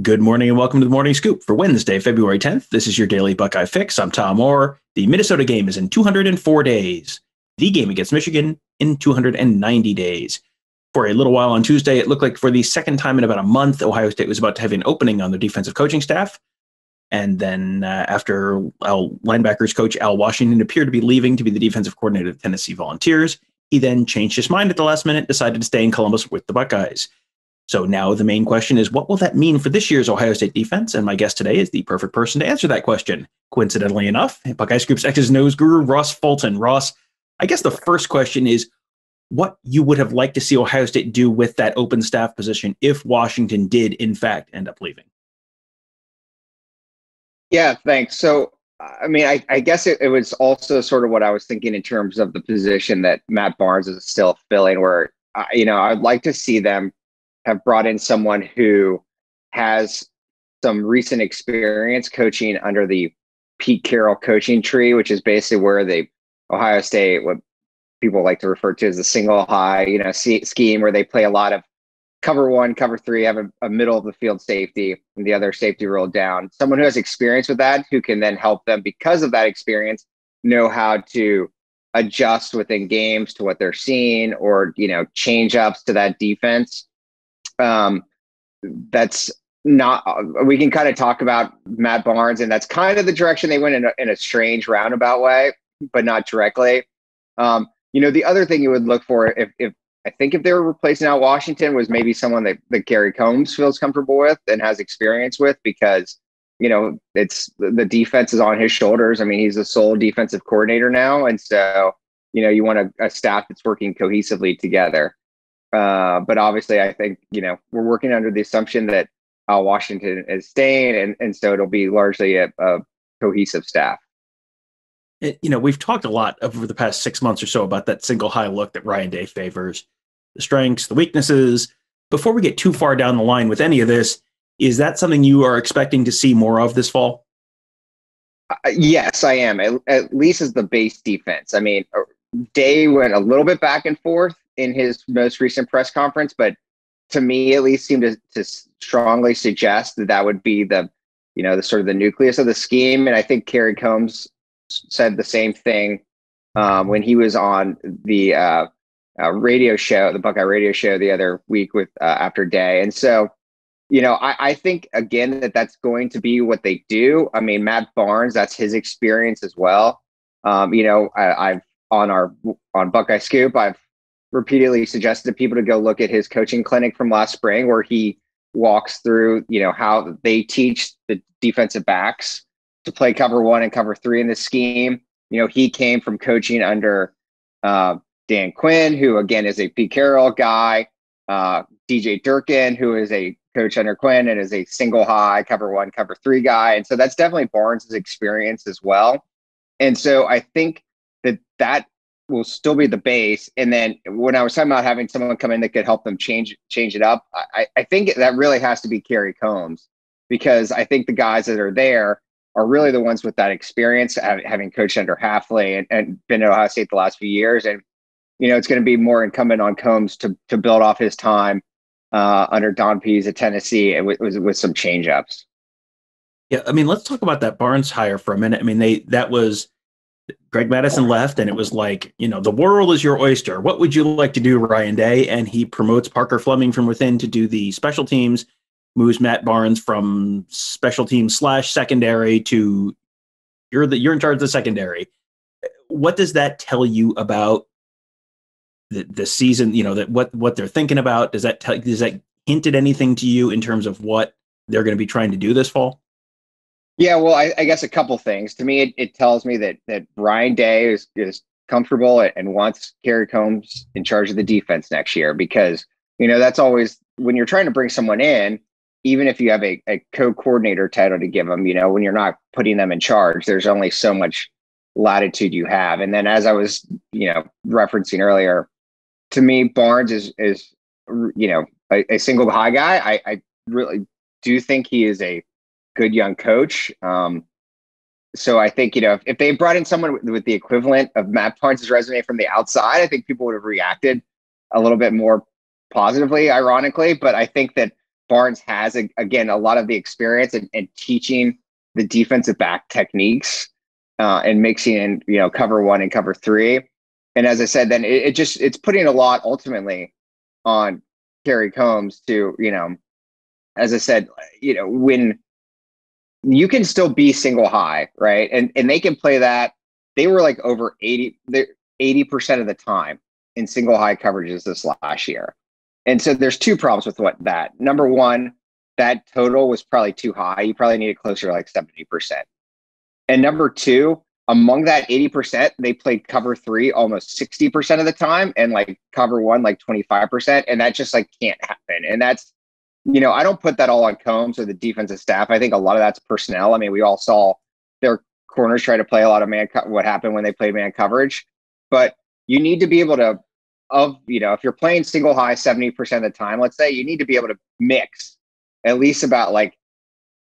Good morning and welcome to the Morning Scoop for Wednesday, February 10th. This is your daily Buckeye fix. I'm Tom Orr. The Minnesota game is in 204 days. The game against Michigan in 290 days. For a little while on Tuesday, it looked like for the second time in about a month, Ohio State was about to have an opening on their defensive coaching staff. And then after linebackers coach Al Washington appeared to be leaving to be the defensive coordinator of Tennessee Volunteers, he then changed his mind at the last minute, decided to stay in Columbus with the Buckeyes. So now the main question is, what will that mean for this year's Ohio State defense? And my guest today is the perfect person to answer that question. Coincidentally enough, Buckeye Scoop's X's and O's guru, Ross Fulton. Ross, I guess the first question is what you would have liked to see Ohio State do with that open staff position if Washington did, in fact, end up leaving. Yeah, thanks. So, I guess it was also sort of what I was thinking in terms of the position that Matt Barnes is still filling, where, I'd like to see them have brought in someone who has some recent experience coaching under the Pete Carroll coaching tree, which is basically where Ohio State, what people like to refer to as the Singlehigh, scheme, where they play a lot of cover one, cover three, have a middle of the field safety and the other safety rolled down. Someone who has experience with that, who can then help them because of that experience, know how to adjust within games to what they're seeing or, change ups to that defense. That's not, we can kind of talk about Matt Barnes, and that's kind of the direction they went in a strange roundabout way, but not directly. The other thing you would look for if they were replacing out Washington was maybe someone that Gary Combs feels comfortable with and has experience with, because, it's the defense is on his shoulders. I mean, he's the sole defensive coordinator now. And so, you want a staff that's working cohesively together. But obviously, I think, we're working under the assumption that Washington is staying, and so it'll be largely a cohesive staff. We've talked a lot over the past 6 months or so about that single high look that Ryan Day favors, the strengths, the weaknesses. Before we get too far down the line with any of this, is that something you are expecting to see more of this fall? Yes, I am, at least as the base defense. I mean, Day went a little bit back and forth in his most recent press conference, but to me, at least, seemed to strongly suggest that would be the sort of the nucleus of the scheme. And I think Gary Combs said the same thing when he was on the radio show, the Buckeye radio show the other week with after Day. And so, I think again that's going to be what they do. I mean, Matt Barnes, that's his experience as well. I've on Buckeye Scoop, I've repeatedly suggested to people to go look at his coaching clinic from last spring, where he walks through, how they teach the defensive backs to play cover one and cover three in this scheme. He came from coaching under Dan Quinn, who again is a Pete Carroll guy, DJ Durkin, who is a coach under Quinn and is a single high cover one, cover three guy. And so that's definitely Barnes' experience as well. And so I think that will still be the base. And then when I was talking about having someone come in that could help them change it up, I think that really has to be Gary Combs, because I think the guys that are there are really the ones with that experience, having coached under Hafley and been at Ohio State the last few years. And, it's going to be more incumbent on Combs to build off his time under Don Pease at Tennessee and with some change ups. Yeah, I mean, let's talk about that Barnes hire for a minute. I mean, that was Greg Madison left, and it was like, the world is your oyster. What would you like to do, Ryan Day? And he promotes Parker Fleming from within to do the special teams, moves Matt Barnes from special teams / secondary to you're in charge of the secondary. What does that tell you about the season? That what they're thinking about? Does that hint at anything to you in terms of what they're going to be trying to do this fall? Yeah, well, I guess a couple things. To me, it tells me that Ryan Day is comfortable and wants Gary Combs in charge of the defense next year, because, that's always when you're trying to bring someone in, even if you have a co-coordinator title to give them, when you're not putting them in charge, there's only so much latitude you have. And then as I was, referencing earlier, to me, Barnes is a single high guy. I really do think he is a good young coach. So I think, if they brought in someone with the equivalent of Matt Barnes' resume from the outside, I think people would have reacted a little bit more positively, ironically. But I think that Barnes has, again, a lot of the experience and teaching the defensive back techniques and mixing in, cover one and cover three. And as I said, then it's putting a lot ultimately on Kerry Combs to, as I said, when you can still be single high, right? And they can play that. They were like over 80% of the time in single high coverages this last year. And so there's two problems with that. Number one, that total was probably too high. You probably needed closer to like 70%. And number two, among that 80%, they played cover three almost 60% of the time and like cover one like 25%. And that just like can't happen. And that's, I don't put that all on Combs or the defensive staff. I think a lot of that's personnel. I mean, we all saw their corners try to play a lot of what happened when they played man coverage. But you need to be able to, if you're playing single high 70% of the time, let's say, you need to be able to mix at least about like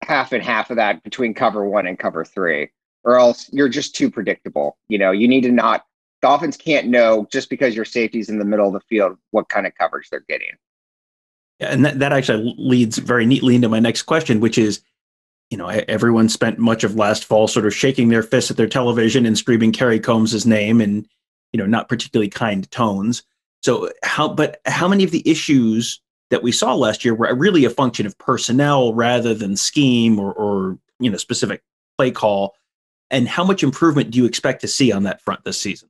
half and half of that between cover one and cover three, or else you're just too predictable. You need to the offense can't know just because your safety's in the middle of the field what kind of coverage they're getting. Yeah, and that actually leads very neatly into my next question, which is, everyone spent much of last fall sort of shaking their fists at their television and screaming Kerry Combs' name in, not particularly kind tones. So how many of the issues that we saw last year were really a function of personnel rather than scheme or specific play call? And how much improvement do you expect to see on that front this season?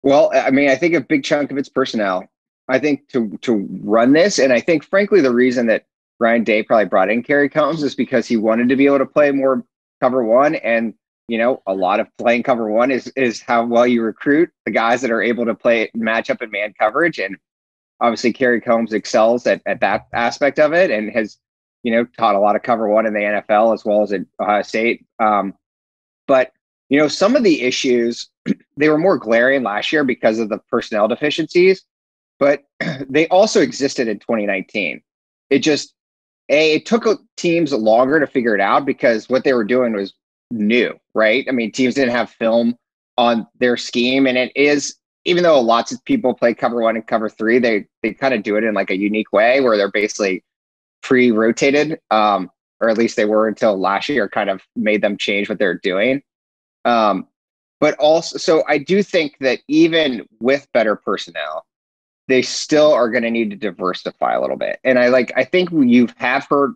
Well, I mean, I think a big chunk of it's personnel. I think to run this, and I think, frankly, the reason that Ryan Day probably brought in Kerry Combs is because he wanted to be able to play more cover one. And, a lot of playing cover one is how well you recruit the guys that are able to play match up in man coverage. And obviously Kerry Combs excels at that aspect of it and has, taught a lot of cover one in the NFL as well as at Ohio State. But, some of the issues, they were more glaring last year because of the personnel deficiencies, but they also existed in 2019. It took teams longer to figure it out because what they were doing was new, right? I mean, teams didn't have film on their scheme, and it is, even though lots of people play cover one and cover three, they kind of do it in like a unique way where they're basically pre-rotated, or at least they were until last year kind of made them change what they're doing. But also, so I do think that even with better personnel, they still are going to need to diversify a little bit. And I think you have heard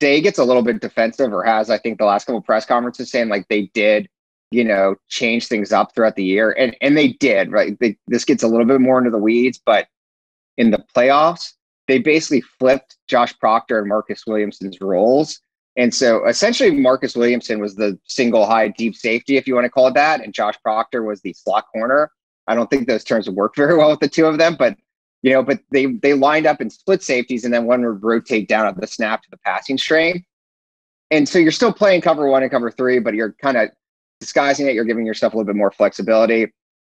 Day gets a little bit defensive, or has, I think, the last couple of press conferences saying like they did, change things up throughout the year. And they did, right? This gets a little bit more into the weeds, but in the playoffs, they basically flipped Josh Proctor and Marcus Williamson's roles. And so essentially Marcus Williamson was the single high deep safety, if you want to call it that. And Josh Proctor was the slot corner. I don't think those terms would work very well with the two of them, but they lined up in split safeties, and then one would rotate down at the snap to the passing string. And so you're still playing cover one and cover three, but you're kind of disguising it. You're giving yourself a little bit more flexibility.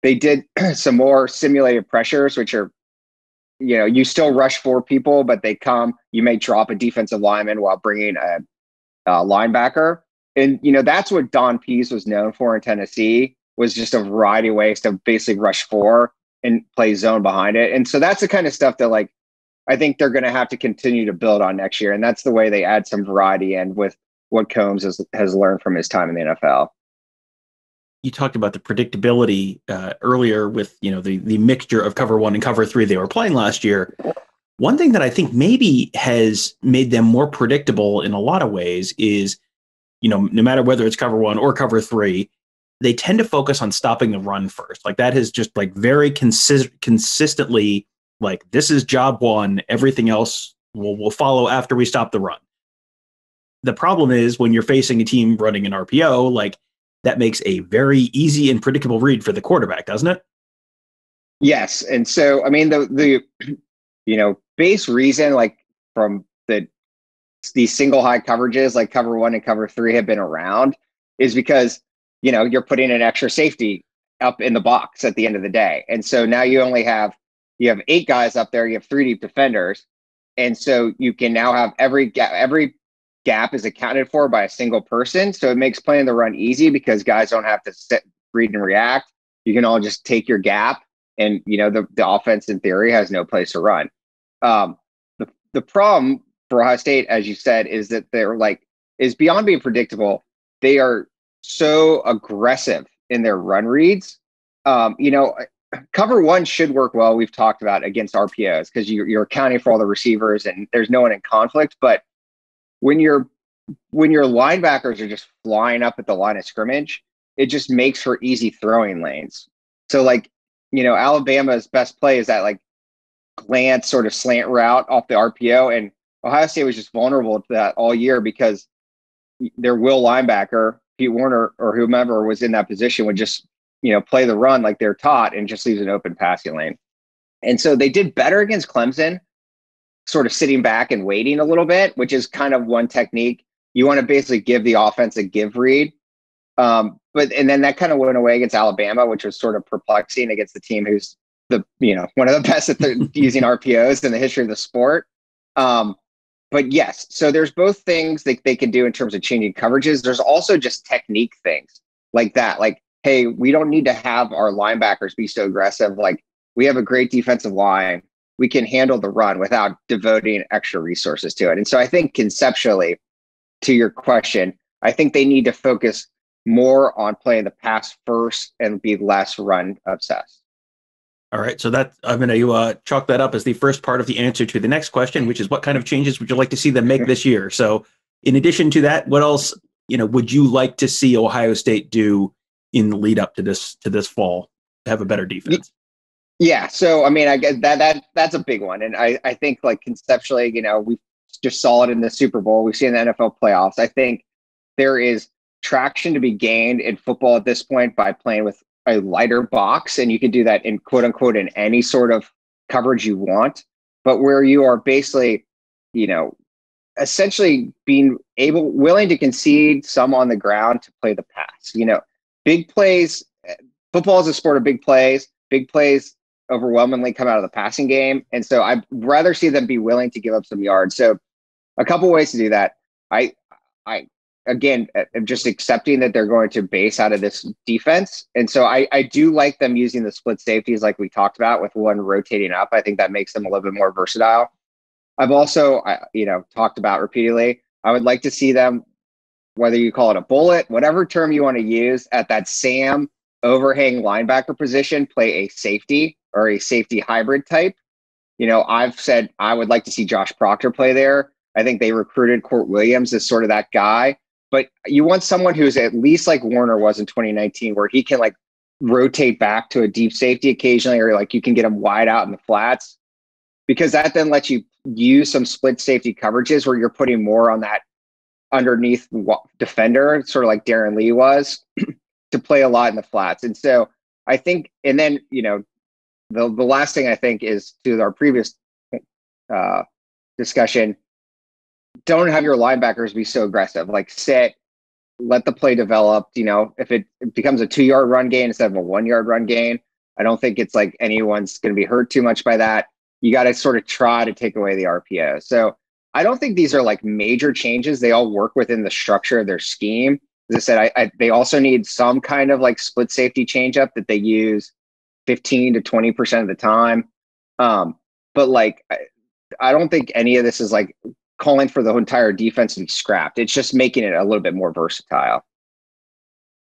They did some more simulated pressures, which are, you still rush four people, but you may drop a defensive lineman while bringing a linebacker. And, that's what Don Pease was known for in Tennessee, was just a variety of ways to basically rush four and play zone behind it. And so that's the kind of stuff that I think they're going to have to continue to build on next year. And that's the way they add some variety in with what Combs has learned from his time in the NFL. You talked about the predictability earlier with, the mixture of cover one and cover three they were playing last year. One thing that I think maybe has made them more predictable in a lot of ways is, no matter whether it's cover one or cover three, they tend to focus on stopping the run first. Like that has just very consistently, this is job one. Everything else will follow after we stop the run. The problem is when you're facing a team running an RPO, that makes a very easy and predictable read for the quarterback, doesn't it? Yes. And so, I mean, the base reason, from these single high coverages, like cover one and cover three have been around, is because, you're putting an extra safety up in the box at the end of the day. And so now you have 8 guys up there, you have 3 deep defenders. And so you can now have every gap is accounted for by a single person. So it makes playing the run easy because guys don't have to sit, read, and react. You can all just take your gap, and the offense in theory has no place to run. The the problem for Ohio State, as you said, is that is beyond being predictable. They are so aggressive in their run reads. Cover one should work well. We've talked about against RPOs because you're accounting for all the receivers and there's no one in conflict. But when your linebackers are just flying up at the line of scrimmage, it just makes for easy throwing lanes. So Alabama's best play is that glance sort of slant route off the RPO, and Ohio State was just vulnerable to that all year because their will linebacker, Pete Werner or whomever was in that position, would just play the run like they're taught and just leaves an open passing lane. And so they did better against Clemson, sort of sitting back and waiting a little bit, which is kind of one technique. You want to basically give the offense a give read. And then that kind of went away against Alabama, which was sort of perplexing against the team who's one of the best at using RPOs in the history of the sport. But yes, so there's both things that they can do in terms of changing coverages. There's also just technique things like that. Hey, we don't need to have our linebackers be so aggressive. We have a great defensive line. We can handle the run without devoting extra resources to it. And so I think conceptually, to your question, I think they need to focus more on playing the pass first and be less run obsessed. All right, so that I'm going to chalk that up as the first part of the answer to the next question, which is what kind of changes would you like to see them make this year? So in addition to that, what else would you like to see Ohio State do in the lead up to this fall to have a better defense? Yeah, so I mean, I guess that's a big one, and I think conceptually, we just saw it in the Super Bowl. We've seen the NFL playoffs. I think there is traction to be gained in football at this point by playing with a lighter box, and you can do that in quote unquote in any sort of coverage you want, but where you are basically, essentially willing to concede some on the ground to play the pass. Big plays. Football is a sport of big plays. Big plays overwhelmingly come out of the passing game, and so I'd rather see them be willing to give up some yards. So a couple ways to do that. I again, I'm just accepting that they're going to base out of this defense. And so I do like them using the split safeties like we talked about, with one rotating up. I think that makes them a little bit more versatile. I've also, talked about repeatedly, I would like to see them, whether you call it a bullet, whatever term you want to use, at that Sam overhang linebacker position, play a safety or a safety hybrid type. I've said I would like to see Josh Proctor play there. I think they recruited Court Williams as sort of that guy. But you want someone who's at least like Warner was in 2019, where he can rotate back to a deep safety occasionally, or you can get him wide out in the flats, because that then lets you use some split safety coverages where you're putting more on that underneath defender, sort of like Darren Lee was, to play a lot in the flats. And so I think, and then, the last thing I think is, to our previous discussion, don't have your linebackers be so aggressive. Sit, let the play develop. If it becomes a 2-yard run gain instead of a 1-yard run gain, I don't think it's anyone's going to be hurt too much by that. You got to sort of try to take away the RPO. So I don't think these are major changes. They all work within the structure of their scheme. As I said, they also need some kind of split safety changeup that they use 15 to 20% of the time. But I don't think any of this is calling for the entire defense to be scrapped. It's just making it a little bit more versatile.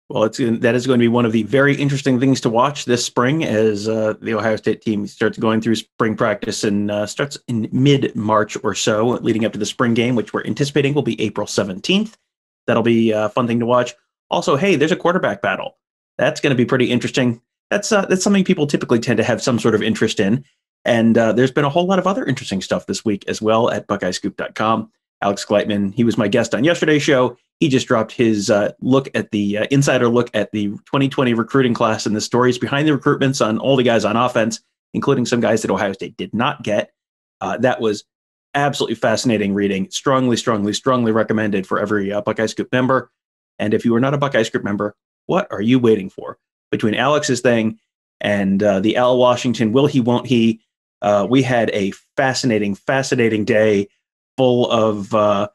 Well, that is going to be one of the very interesting things to watch this spring, as the Ohio State team starts going through spring practice and starts in mid-March or so, leading up to the spring game, which we're anticipating will be April 17th. That'll be a fun thing to watch. Also, hey, there's a quarterback battle. That's going to be pretty interesting. That's something people typically tend to have some sort of interest in. And there's been a whole lot of other interesting stuff this week as well at BuckeyeScoop.com. Alex Gleitman, he was my guest on yesterday's show. He just dropped his insider look at the 2020 recruiting class and the stories behind the recruitments on all the guys on offense, including some guys that Ohio State did not get. That was absolutely fascinating reading. Strongly recommended for every Buckeye Scoop member. And if you are not a Buckeye Scoop member, what are you waiting for? Between Alex's thing and the Al Washington, will he, won't he? We had a fascinating day full of a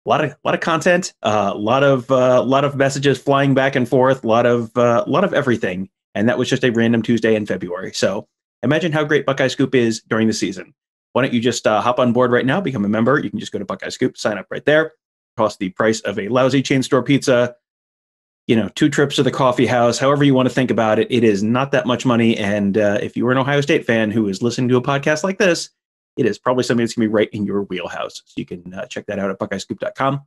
lot of content, a lot of messages flying back and forth, a lot of everything. And that was just a random Tuesday in February. So imagine how great Buckeye Scoop is during the season. Why don't you just hop on board right now, become a member? You can just go to Buckeye Scoop, sign up right there. Cost the price of a lousy chain store pizza, 2 trips to the coffee house, however you want to think about it. It is not that much money. And if you were an Ohio State fan who is listening to a podcast like this, it is probably something that's going to be right in your wheelhouse. So you can check that out at buckeyescoop.com.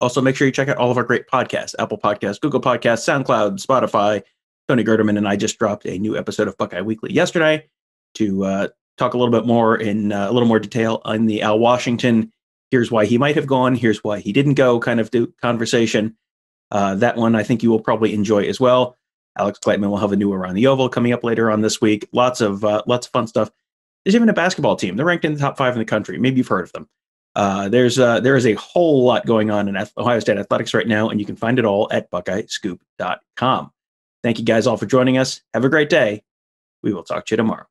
Also, make sure you check out all of our great podcasts, Apple Podcasts, Google Podcasts, SoundCloud, Spotify. Tony Gerderman and I just dropped a new episode of Buckeye Weekly yesterday to talk a little bit more in a little more detail on the Al Washington, here's why he might have gone, here's why he didn't go kind of conversation. That one I think you will probably enjoy as well. Alex Gleitman will have a new Around the Oval coming up later on this week. Lots of fun stuff. There's even a basketball team. They're ranked in the top 5 in the country. Maybe you've heard of them. There is a whole lot going on in Ohio State athletics right now, and you can find it all at BuckeyeScoop.com. Thank you guys all for joining us. Have a great day. We will talk to you tomorrow.